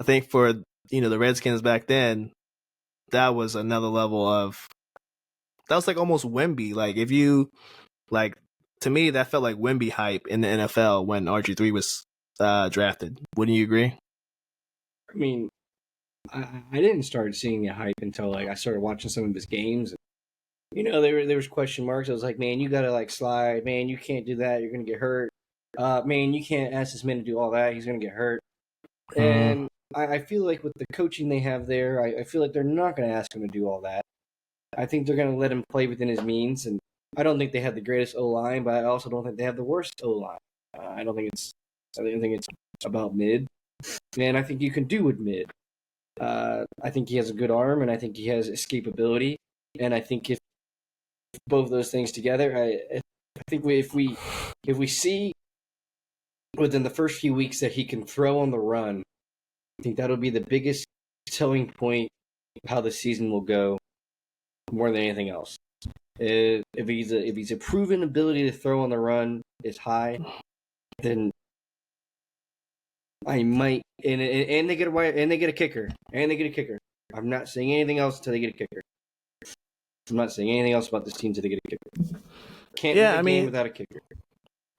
I think for the Redskins back then, that was another level of that was like almost Wemby. Like if you like to me, that felt like Wemby hype in the NFL when RG3 was drafted. Wouldn't you agree? I mean, I didn't start seeing the hype until like I started watching some of his games. There was question marks. I was like, man, you gotta like slide. Man, you can't do that. You're gonna get hurt. Man, you can't ask this man to do all that. He's gonna get hurt. And I feel like with the coaching they have there, I feel like they're not gonna ask him to do all that. I think they're gonna let him play within his means. And I don't think they have the greatest O line, but I also don't think they have the worst O line. I don't think it's. I don't think it's about mid. And I think you can do with mid. I think he has a good arm, and I think he has escapability. And I think if both those things together, I think if we see within the first few weeks that he can throw on the run, I think that'll be the biggest telling point of how the season will go, more than anything else. If he's a proven ability to throw on the run is high, then I might and they get a kicker. I'm not saying anything else until they get a kicker. I'm not saying anything else about this team until they get a kicker. Can't win a game without a kicker.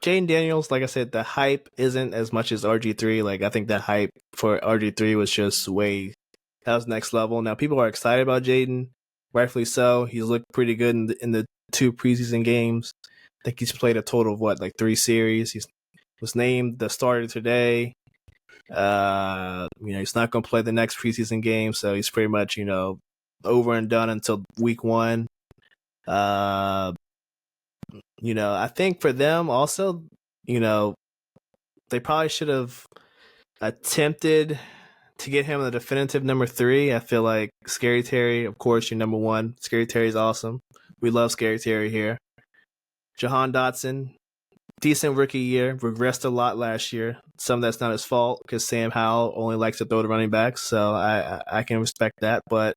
Jaden Daniels, like I said, the hype isn't as much as RG3. Like I think that hype for RG3 was just that was next level. Now people are excited about Jaden, rightfully so. He's looked pretty good in the 2 preseason games. I think he's played a total of like 3 series. He was named the starter today. He's not going to play the next preseason game, so he's pretty much over and done until week 1. I think for them also, they probably should have attempted to get him the definitive number 3. I feel like Scary Terry, of course, your number 1. Scary Terry's awesome. We love Scary Terry here. Jahan Dotson, decent rookie year, regressed a lot last year. Some of that's not his fault because Sam Howell only likes to throw to running backs, so I can respect that. But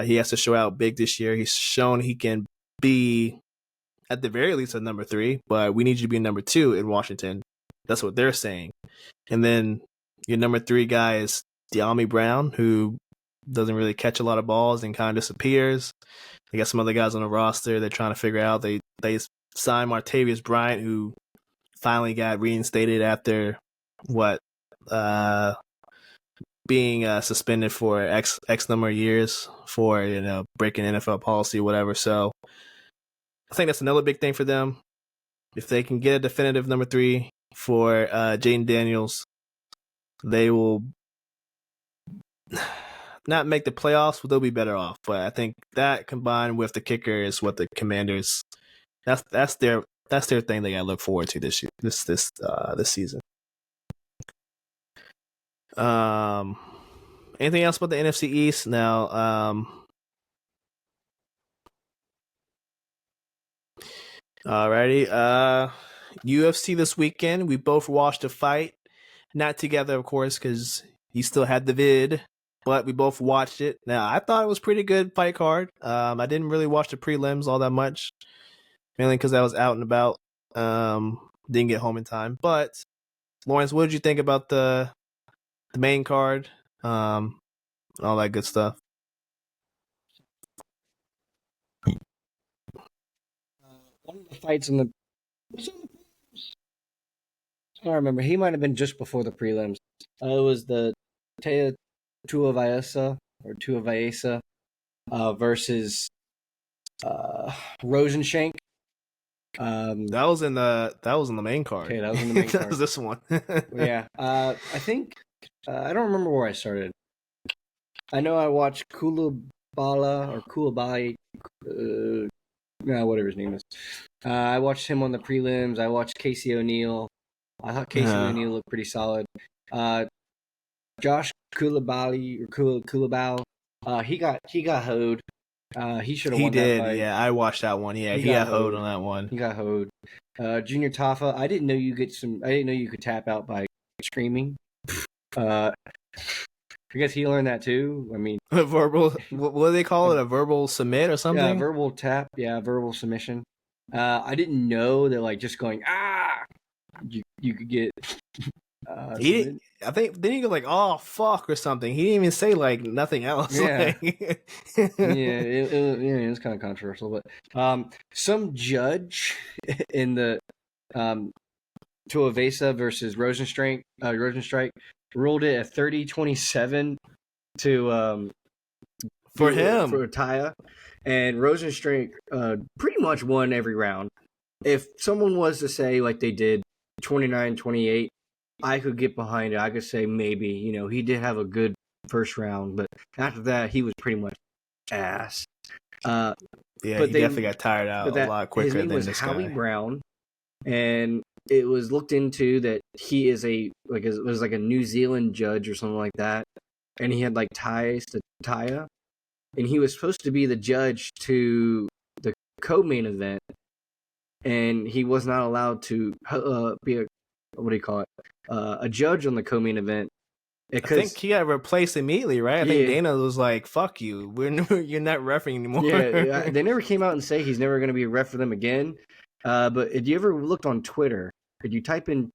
he has to show out big this year. He's shown he can be, at the very least, a number 3, but we need you to be number 2 in Washington. That's what they're saying. And then your number 3 guy is De'Ami Brown, who doesn't really catch a lot of balls and kind of disappears. They got some other guys on the roster they're trying to figure out. They signed Martavius Bryant, who finally got reinstated after being suspended for X number of years for breaking NFL policy or whatever. So I think that's another big thing for them. If they can get a definitive number 3 for Jaden Daniels, they will not make the playoffs, but they'll be better off. But I think that combined with the kicker is what the Commanders that's their thing they gotta look forward to this season. Anything else about the NFC East now? Alrighty. UFC this weekend. We both watched a fight. Not together, of course, because you still had the vid, but we both watched it. Now, I thought it was pretty good fight card. I didn't really watch the prelims all that much, mainly because I was out and about. Didn't get home in time. But, Lawrence, what did you think about the the main card, all that good stuff. One of the fights in the. I don't remember. He might have been just before the prelims. It was the Tuivasa versus Rosenshank. That was in the main card. Okay, that was in the main that card. was this one. Yeah. I think I don't remember where I started. I know I watched Koulibaly, whatever his name is. I watched him on the prelims. I watched Casey O'Neill. I thought Casey O'Neill looked pretty solid. Josh Koulibaly he got hoed. He should have won that fight. Yeah. I watched that one. Yeah, he got hoed on that one. He got hoed. Junior Tafa, I didn't know you could tap out by screaming. I guess he learned that too. I mean, verbal. What do they call it? A verbal submit or something? Yeah, verbal tap. Yeah, verbal submission. I didn't know that like just going you could get. I think then you go like, oh fuck or something. He didn't even say like nothing else. Yeah, it was kind of controversial, but some judge in the Tuivasa versus Rosenstrike ruled it a 30-27 to for him for Taya, and Rosenstrike pretty much won every round. If someone was to say like they did 29-28, I could get behind it. I could say maybe, he did have a good first round, but after that he was pretty much ass. Yeah, he definitely got tired out a lot quicker than this guy. His name was Howie Brown, and it was looked into that he is it was like a New Zealand judge or something like that, and he had like ties to Taya, and he was supposed to be the judge to the co-main event, and he was not allowed to be a judge on the co-main event. I think he got replaced immediately, right? I think Dana was like, "Fuck you, you're not refereeing anymore." Yeah, they never came out and say he's never going to be a ref for them again. But if you ever looked on Twitter, if you type in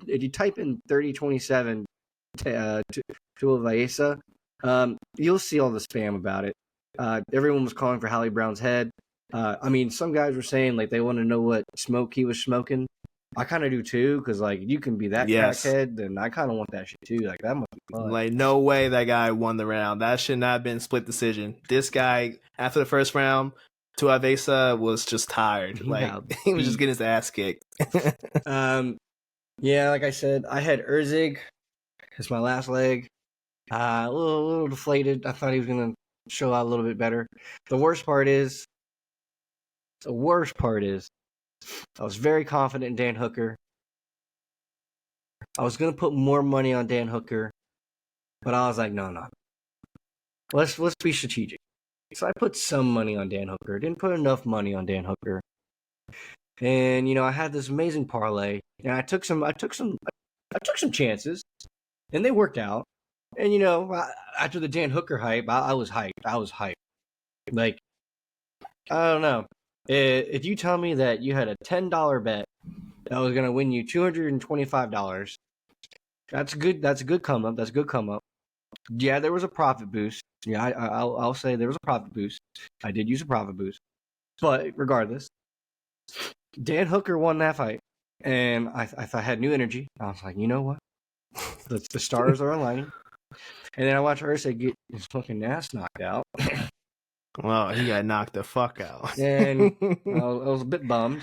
30-27 to Tuivasa, you'll see all the spam about it. Everyone was calling for Howie Brown's head. I mean, some guys were saying like they want to know what smoke he was smoking. I kind of do too, because like you can be that crackhead, then I kind of want that shit too. Like that must be fun. Like no way that guy won the round. That should not have been split decision. This guy after the first round, Tuivasa was just tired. He was just getting his ass kicked. Yeah, like I said, I had Urzig as my last leg. A little deflated. I thought he was gonna show out a little bit better. The worst part is, I was very confident in Dan Hooker. I was gonna put more money on Dan Hooker, but I was like, no. Let's be strategic. So I put some money on Dan Hooker. Didn't put enough money on Dan Hooker. And I had this amazing parlay, and I took some chances, and they worked out. And after the Dan Hooker hype, I was hyped. Like, I don't know. If you tell me that you had a $10 bet that was going to win you $225, that's a good come up. Yeah, there was a profit boost. Yeah, I'll say there was a profit boost. I did use a profit boost. But regardless, Dan Hooker won that fight. And I had new energy. I was like, you know what? The stars are aligning. And then I watched Ursay get his fucking ass knocked out. Well, he got knocked the fuck out. And I was a bit bummed.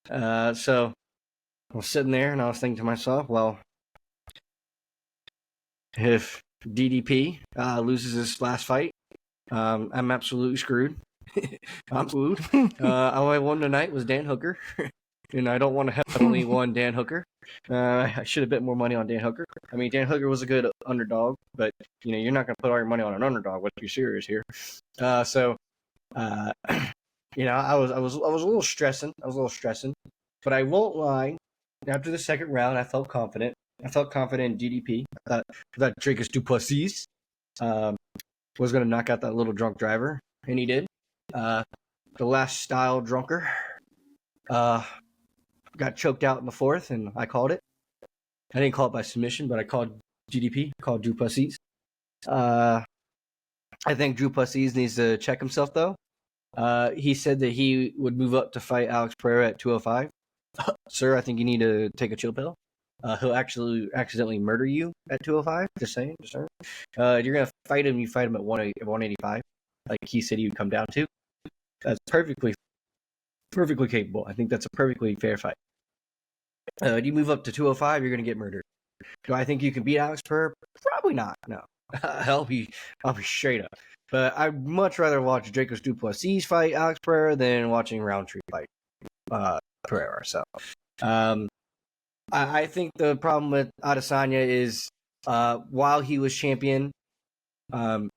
So I was sitting there and I was thinking to myself, well, if DDP loses his last fight, I'm absolutely screwed. I'm screwed. All I won tonight was Dan Hooker. And I don't want to have only one Dan Hooker. I should have bet more money on Dan Hooker. I mean, Dan Hooker was a good underdog, but you're not going to put all your money on an underdog. Let's be serious here. So I was a little stressing. But I won't lie. After the second round, I felt confident. In DDP. I thought Dracus Duplessis was going to knock out that little drunk driver, and he did. The last style drunker got choked out in the fourth, and I called it. I didn't call it by submission, but I called GDP, called Drew Pussies. I think Drew Pussies needs to check himself, though. He said that he would move up to fight Alex Pereira at 205. Sir, I think you need to take a chill pill. He'll actually accidentally murder you at 205. Just saying. You're going to fight him, you fight him at 185, like he said he would come down to. That's perfectly capable. I think that's a perfectly fair fight. Do you move up to 205, you're going to get murdered. Do I think you can beat Alex Pereira? Probably not, no. I'll be straight up. But I'd much rather watch Dracos Duplessis fight Alex Pereira than watching Roundtree fight Pereira. So, I think the problem with Adesanya is while he was champion, I'm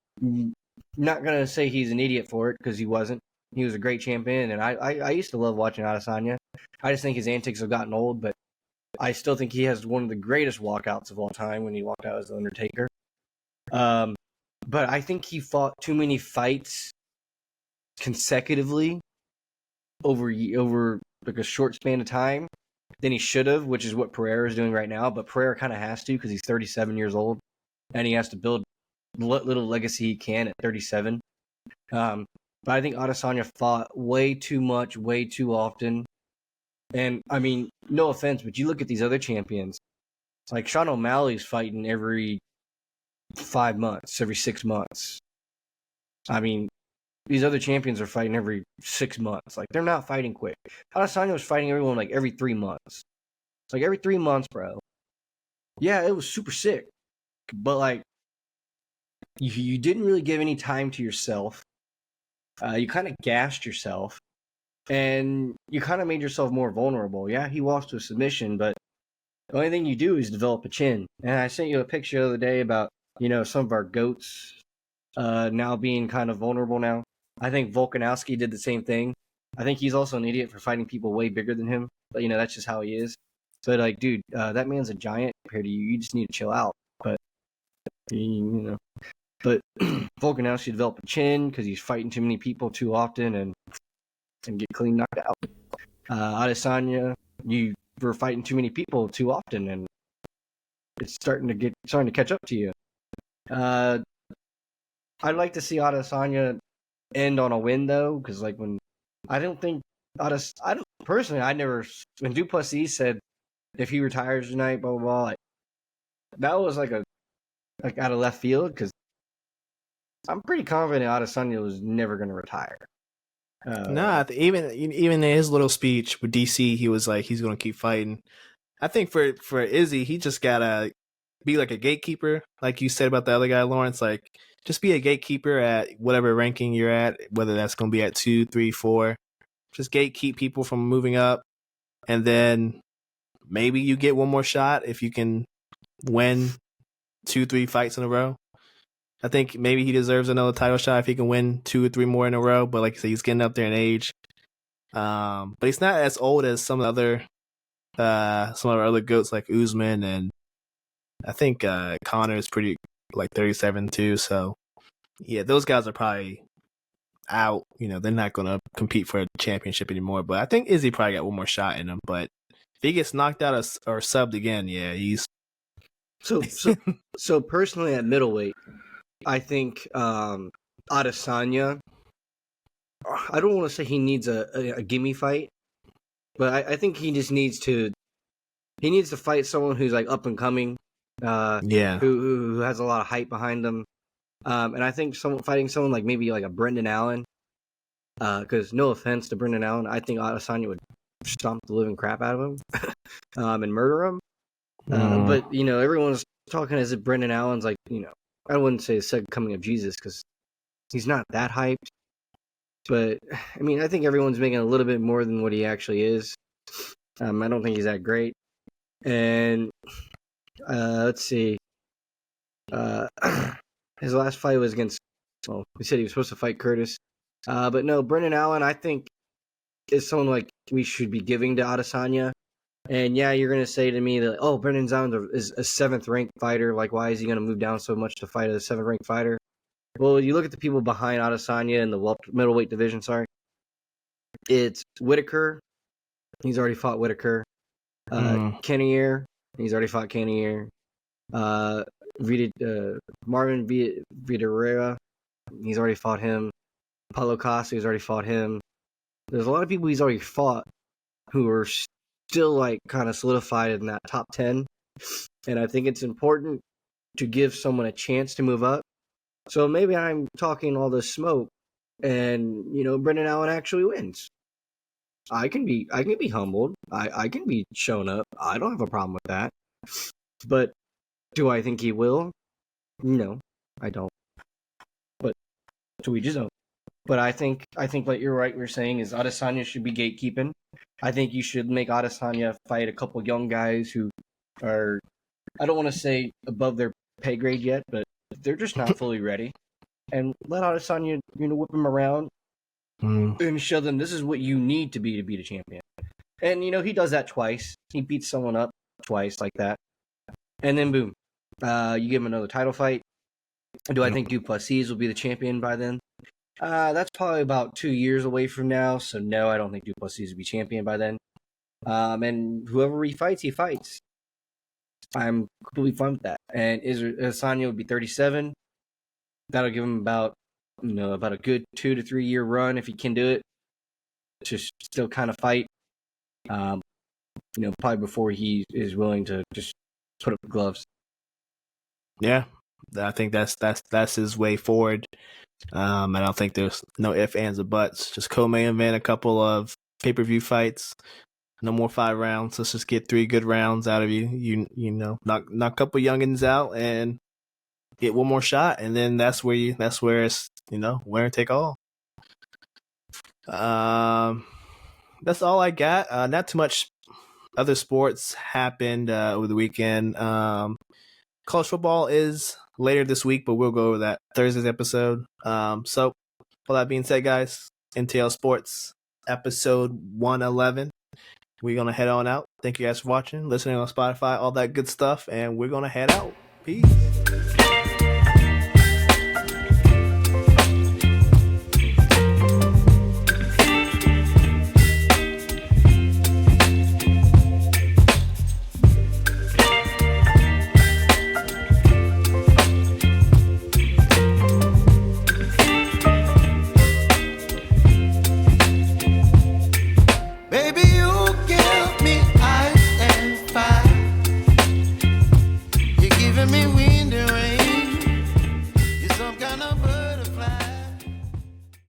not going to say he's an idiot for it because he wasn't. He was a great champion, and I used to love watching Adesanya. I just think his antics have gotten old, but I still think he has one of the greatest walkouts of all time when he walked out as The Undertaker. But I think he fought too many fights consecutively over like a short span of time than he should have, which is what Pereira is doing right now. But Pereira kind of has to because he's 37 years old and he has to build what little legacy he can at 37. But I think Adesanya fought way too much, way too often. And I mean, no offense, but you look at these other champions. It's like Sean O'Malley's fighting every 5 months, every 6 months. I mean, these other champions are fighting every 6 months. Like, they're not fighting quick. Adesanya was fighting everyone like every 3 months. It's like every 3 months, bro. Yeah, it was super sick. But, like, you didn't really give any time to yourself. You kind of gassed yourself. And you kind of made yourself more vulnerable. Yeah, he lost to a submission, but the only thing you do is develop a chin. And I sent you a picture the other day about, some of our GOATs now being kind of vulnerable now. I think Volkanovski did the same thing. I think he's also an idiot for fighting people way bigger than him. But, that's just how he is. But, like, dude, that man's a giant compared to you. You just need to chill out. But, But Volkanovski developed a chin because he's fighting too many people too often and get clean knocked out. Adesanya, you were fighting too many people too often, and it's starting to catch up to you. I'd like to see Adesanya end on a win though, because like when when Duplessis said if he retires tonight, blah blah blah, like, that was like out of left field because I'm pretty confident Adesanya was never going to retire. Even in his little speech with DC, he was like he's going to keep fighting. I think for Izzy, he just gotta be like a gatekeeper, like you said about the other guy, Lawrence. Like, just be a gatekeeper at whatever ranking you're at, whether that's going to be at 2, 3, 4. Just gatekeep people from moving up, and then maybe you get one more shot if you can win 2, 3 fights in a row. I think maybe he deserves another title shot if he can win 2 or 3 more in a row. But like you said, he's getting up there in age. But he's not as old as some of our other GOATs like Usman, and I think Conor is pretty like 37 too. So yeah, those guys are probably out. They're not going to compete for a championship anymore. But I think Izzy probably got one more shot in him. But if he gets knocked out or subbed again, yeah, he's so personally at middleweight, I think Adesanya, I don't want to say he needs a gimme fight, but I think he just needs to fight someone who's like up and coming, who has a lot of hype behind them, and I think fighting someone like maybe like a Brendan Allen, because no offense to Brendan Allen, I think Adesanya would stomp the living crap out of him and murder him. But everyone's talking as if Brendan Allen's like I wouldn't say the second coming of Jesus because he's not that hyped. But, I mean, I think everyone's making a little bit more than what he actually is. I don't think he's that great. And, let's see. His last fight was against, we said he was supposed to fight Curtis. But no, Brendan Allen, I think, is someone like we should be giving to Adesanya. And yeah, you're going to say to me that, Brendan Allen is a 7th ranked fighter. Like, why is he going to move down so much to fight a 7th ranked fighter? Well, you look at the people behind Adesanya in the middleweight division, It's Whitaker. He's already fought Whitaker. Cannonier. He's already fought Cannonier. Marvin Vidorera, he's already fought him. Paulo Costa, he's already fought him. There's a lot of people he's already fought who are still like kind of solidified in that top 10. And I think it's important to give someone a chance to move up. So maybe I'm talking all this smoke and, Brendan Allen actually wins. I can be humbled. I can be shown up. I don't have a problem with that. But do I think he will? No, I don't. But so we just don't. But I think like you're right. You're saying is Adesanya should be gatekeeping. I think you should make Adesanya fight a couple young guys who are, I don't want to say above their pay grade yet, but they're just not fully ready. And let Adesanya, whip them around and show them this is what you need to be a champion. And, he does that twice. He beats someone up twice like that. And then, boom, you give him another title fight. Do I think Duplessis will be the champion by then? That's probably about 2 years away from now. So, no, I don't think Duplessis will be champion by then. And whoever he fights. I'm completely fine with that. And Adesanya would be 37. That'll give him about a good 2 to 3 year run if he can do it to still kind of fight. Probably before he is willing to just put up the gloves. Yeah, I think that's his way forward. I don't think there's no ifs, ands, or buts. Just co-main event, a couple of pay-per-view fights. No more 5 rounds. Let's just get 3 good rounds out of you. Knock a couple youngins out and get one more shot, and then that's where it's winner take all. That's all I got. Not too much other sports happened over the weekend. College football is later this week, but we'll go over that Thursday's episode. So, all that being said, guys, NTL Sports episode 111. We're going to head on out. Thank you guys for watching, listening on Spotify, all that good stuff, and we're going to head out. Peace.